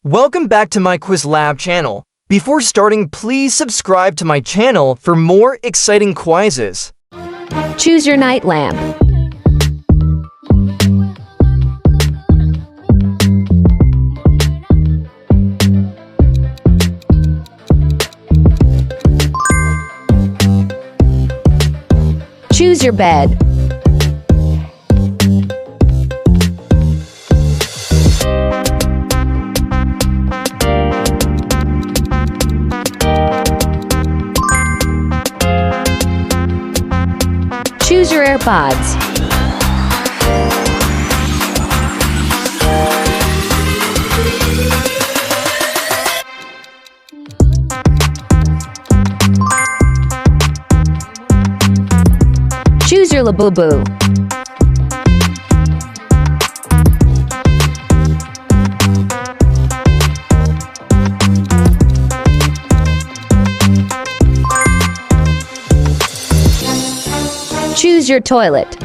Welcome back to my Quiz Lab channel. Before starting, please subscribe to my channel for more exciting quizzes. Choose your night lamp. Choose your bed. Choose your AirPods. Choose your Labubu. Choose your toilet.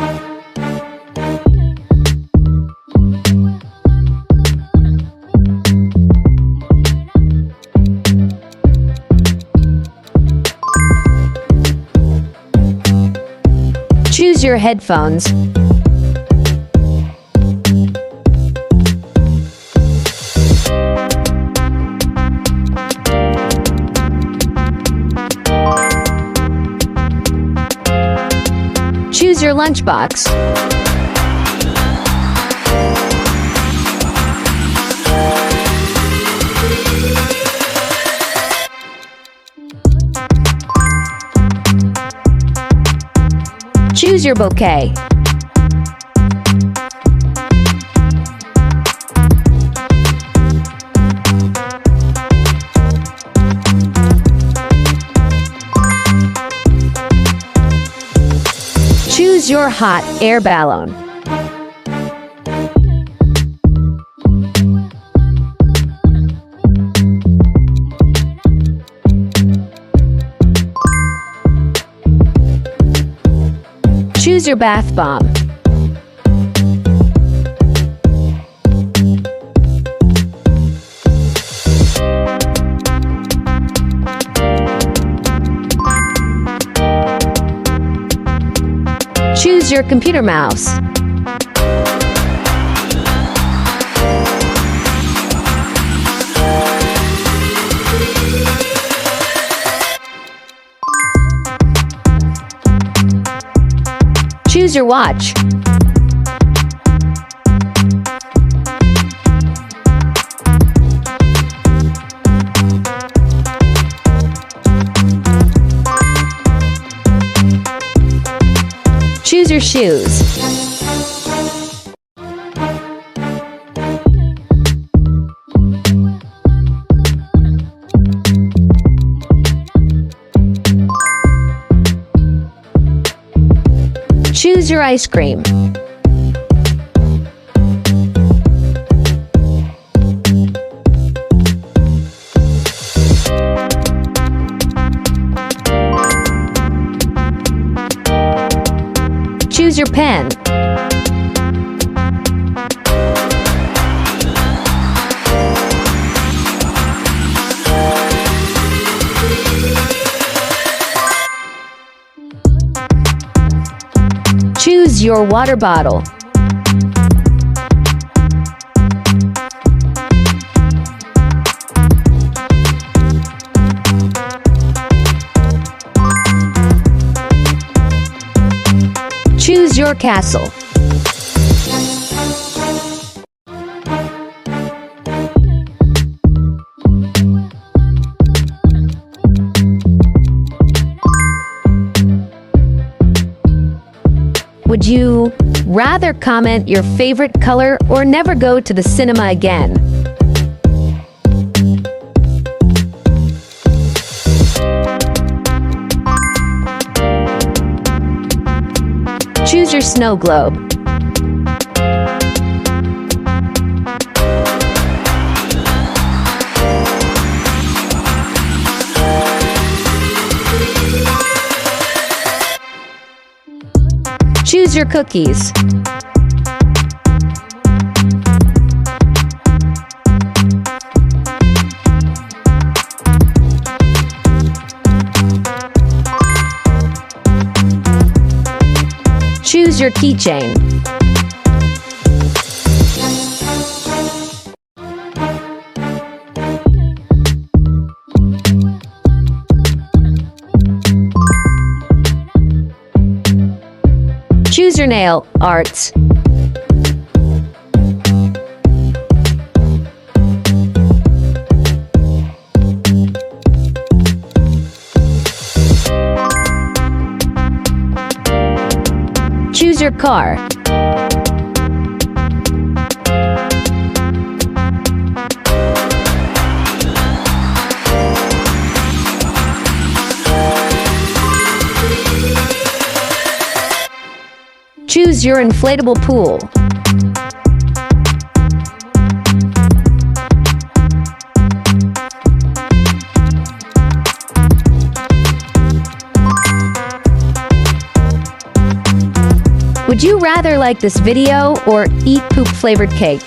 Choose your headphones. Choose your lunchbox. Choose your bouquet. Choose your hot air balloon. Choose your bath bomb. Choose your computer mouse. Choose your watch. Choose your shoes. Choose your ice cream. Choose your pen. Choose your water bottle. Choose your castle. Would you rather comment your favorite color or never go to the cinema again? Choose your snow globe. Choose your cookies. Choose your keychain. Choose your nail art. Choose your car. Choose your inflatable pool. Would you rather like this video or eat poop flavored cake?